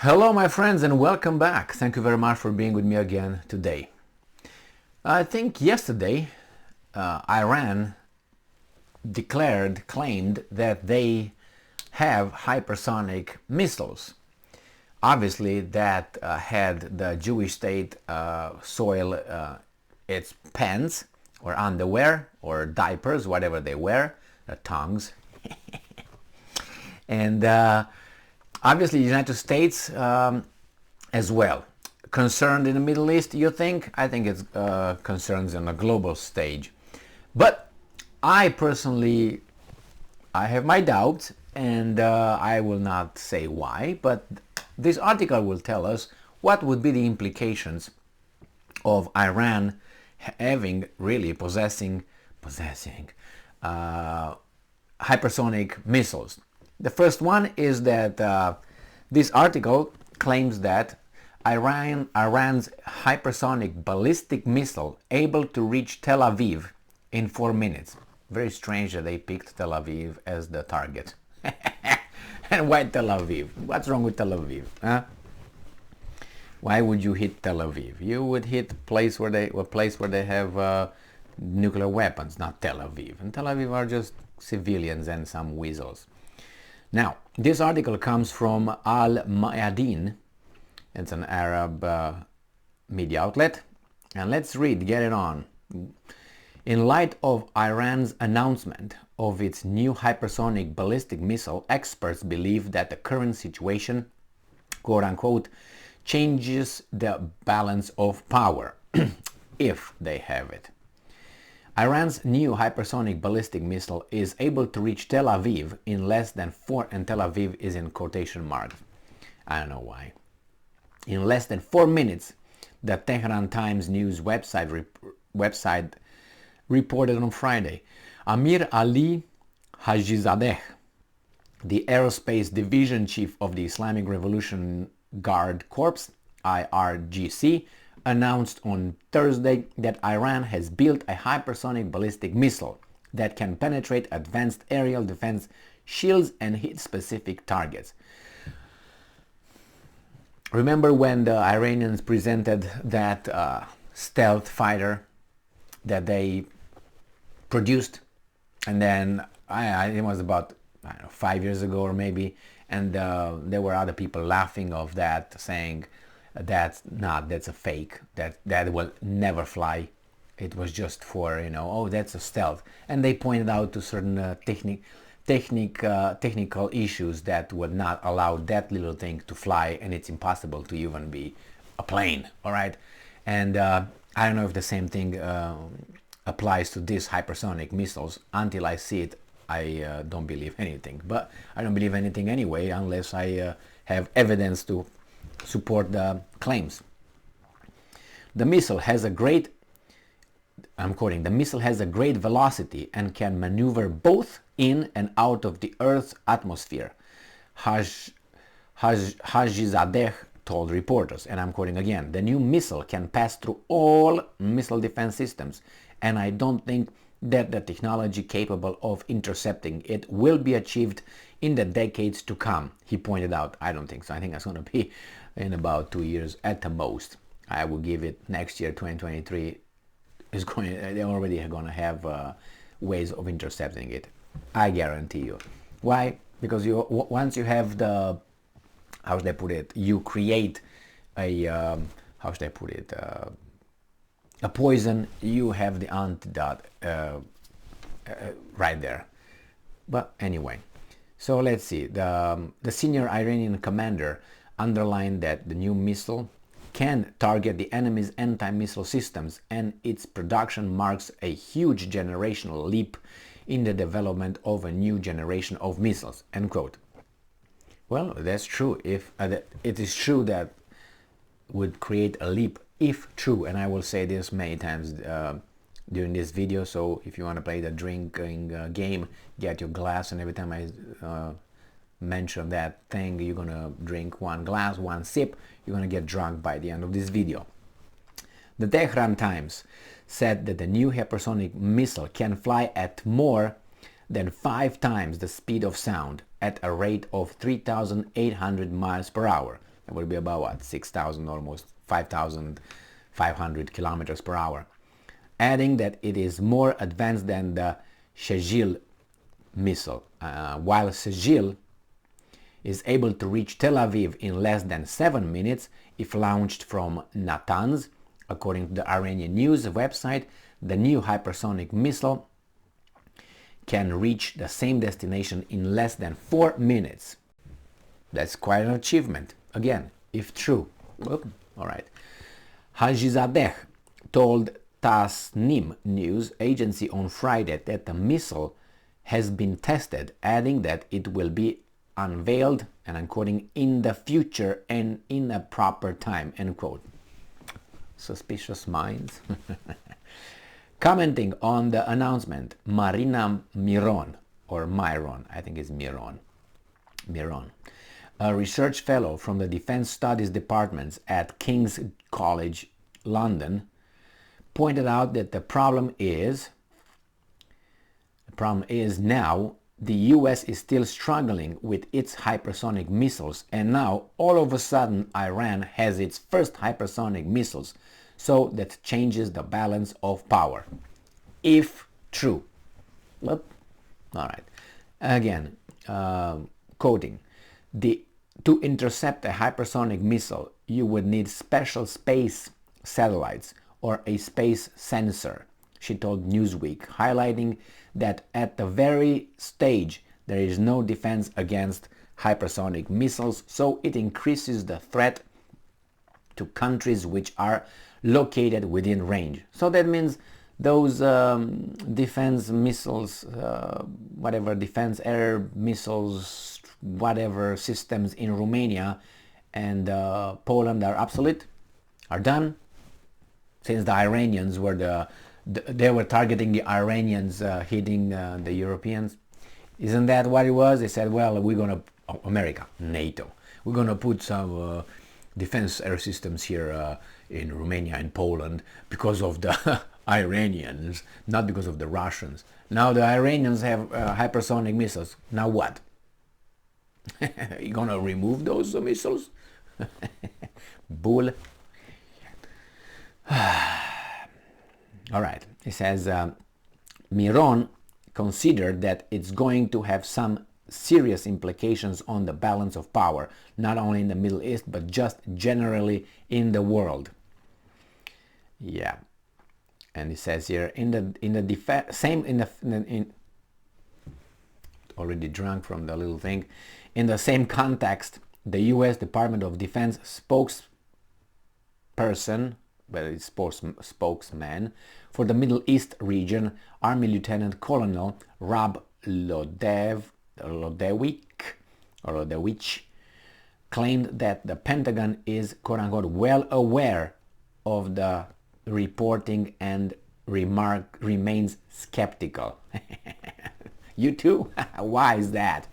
Hello my friends and welcome back. Thank you very much for being with me again today. I think yesterday Iran claimed that they have hypersonic missiles. Obviously that had the Jewish state soil its pants or underwear or diapers, whatever they wear, tongues. And obviously the United States as well. Concerned in the Middle East, you think? I think it's concerns on a global stage. But I personally, I have my doubts, and I will not say why, but this article will tell us what would be the implications of Iran having, really possessing hypersonic missiles. The first one is that this article claims that Iran's hypersonic ballistic missile able to reach Tel Aviv in 4 minutes. Very strange that they picked Tel Aviv as the target. And why Tel Aviv? What's wrong with Tel Aviv? Huh? Why would you hit Tel Aviv? You would hit a place where they have nuclear weapons, not Tel Aviv. And Tel Aviv are just civilians and some weasels. Now, this article comes from Al Mayadeen. It's an Arab media outlet. And let's read, get it on. In light of Iran's announcement of its new hypersonic ballistic missile, experts believe that the current situation, quote unquote, changes the balance of power, if they have it. Iran's new hypersonic ballistic missile is able to reach Tel Aviv in less than 4, and Tel Aviv is in quotation marks. I don't know why. In less than 4 minutes, the Tehran Times news website reported on Friday. Amir Ali Hajizadeh, the aerospace division chief of the Islamic Revolution Guard Corps, IRGC, announced on Thursday that Iran has built a hypersonic ballistic missile that can penetrate advanced aerial defense shields and hit specific targets. Remember when the Iranians presented that stealth fighter that they produced, and then it was about 5 years ago or maybe, and there were other people laughing of that, saying that's a fake, that will never fly, it was just for, oh, that's a stealth. And they pointed out to certain technical issues that would not allow that little thing to fly, and it's impossible to even be a plane. All right. And I don't know if the same thing applies to these hypersonic missiles. Until I see it, I don't believe anything. But I don't believe anything anyway unless I have evidence to support the claims. The missile has a great, I'm quoting, the missile has a great velocity and can maneuver both in and out of the Earth's atmosphere, Hajizadeh told reporters, and I'm quoting again, the new missile can pass through all missile defense systems, and I don't think that the technology capable of intercepting it will be achieved in the decades to come, he pointed out. I don't think so. I think that's going to be in about 2 years at the most. I will give it next year, 2023, they already are going to have ways of intercepting it. I guarantee you. Why? Because once you have the, how should I put it, you create a, how should I put it, a poison, you have the antidote right there. But anyway, so let's see. The senior Iranian commander underlined that the new missile can target the enemy's anti-missile systems, and its production marks a huge generational leap in the development of a new generation of missiles, end quote. Well, that's true. If it is true, that would create a leap, if true, and I will say this many times during this video, so if you want to play the drinking game, get your glass, and every time I mention that thing, you're gonna drink one glass, one sip, you're gonna get drunk by the end of this video. The Tehran Times said that the new hypersonic missile can fly at more than 5 times the speed of sound at a rate of 3,800 miles per hour. That would be about what, 6,000, almost 5,500 kilometers per hour. Adding that it is more advanced than the Shejil missile. While Shejil is able to reach Tel Aviv in less than 7 minutes if launched from Natanz, according to the Iranian news website, the new hypersonic missile can reach the same destination in less than 4 minutes. That's quite an achievement. Again, if true. Well, all right. Hajizadeh told Tasnim news agency on Friday that the missile has been tested, adding that it will be unveiled, and I'm quoting, in the future and in a proper time, end quote. Suspicious minds. Commenting on the announcement, Marina Miron, or Myron, I think it's Miron, a research fellow from the Defense Studies Departments at King's College London, pointed out that the problem is now the US is still struggling with its hypersonic missiles, and now all of a sudden Iran has its first hypersonic missiles, so that changes the balance of power. If true. Well, all right. Again, quoting, to intercept a hypersonic missile, you would need special space satellites or a space sensor, she told Newsweek, highlighting that at the very stage there is no defense against hypersonic missiles, so it increases the threat to countries which are located within range. So that means those defense missiles, whatever defense air missiles, whatever systems in Romania and Poland are obsolete, are done, since the Iranians were they were targeting the Iranians, hitting the Europeans. Isn't that what it was? They said, well, we're gonna, America, NATO, we're gonna put some defense air systems here in Romania and Poland because of the Iranians, not because of the Russians. Now the Iranians have hypersonic missiles. Now what? You gonna remove those missiles? Bull. All right. It says Miron considered that it's going to have some serious implications on the balance of power, not only in the Middle East but just generally in the world. Yeah, and it says here already drunk from the little thing. In the same context, the U.S. Department of Defense spokesman for the Middle East region, Army Lieutenant Colonel Rob Lodewich, claimed that the Pentagon is, quote-unquote, well aware of the reporting and remains skeptical. You too? Why is that?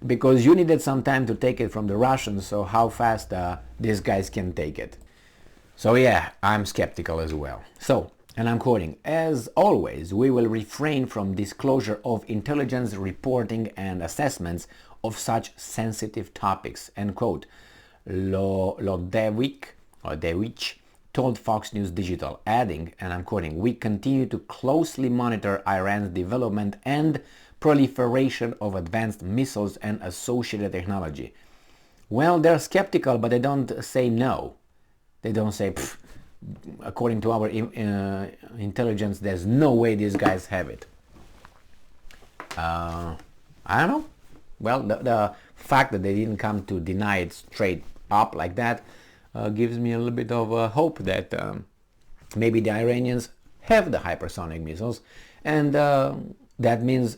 Because you needed some time to take it from the Russians, so how fast these guys can take it. So yeah, I'm skeptical as well. So, and I'm quoting, as always, we will refrain from disclosure of intelligence reporting and assessments of such sensitive topics, end quote. Lodewich told Fox News Digital, adding, and I'm quoting, we continue to closely monitor Iran's development and proliferation of advanced missiles and associated technology. Well, they're skeptical, but they don't say no. They don't say, according to our intelligence, there's no way these guys have it. I don't know. Well, the fact that they didn't come to deny it straight up like that gives me a little bit of hope that maybe the Iranians have the hypersonic missiles, and that means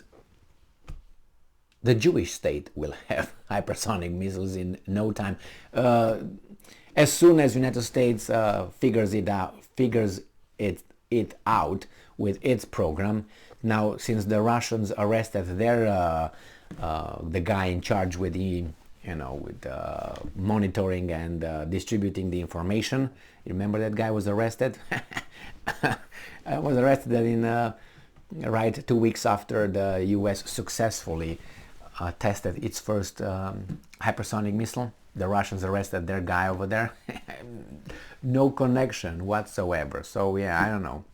the Jewish state will have hypersonic missiles in no time. As soon as the United States figures it out with its program. Now, since the Russians arrested their the guy in charge with the monitoring and distributing the information, you remember that guy was arrested? Was arrested in right 2 weeks after the U.S. successfully tested its first hypersonic missile. The Russians arrested their guy over there. No connection whatsoever. So yeah, I don't know.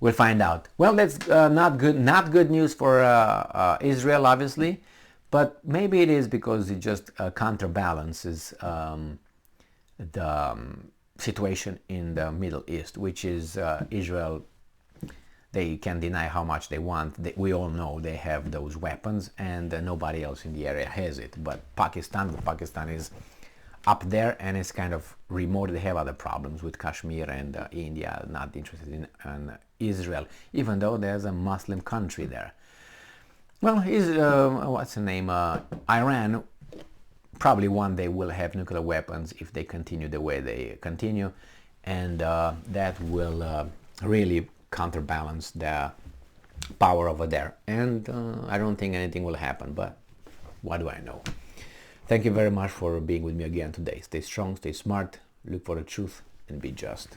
We'll find out. Well, that's not good news for Israel, obviously, but maybe it is because it just counterbalances the situation in the Middle East, which is Israel. They can deny how much they want. We all know they have those weapons, and nobody else in the area has it. But Pakistan is up there, and it's kind of remote. They have other problems with Kashmir, and India not interested in Israel, even though there's a Muslim country there. Well, what's the name? Iran. Probably one day will have nuclear weapons if they continue the way they continue, and that will really counterbalance the power over there. And I don't think anything will happen, but what do I know? Thank you very much for being with me again today. Stay strong, stay smart, look for the truth, and be just.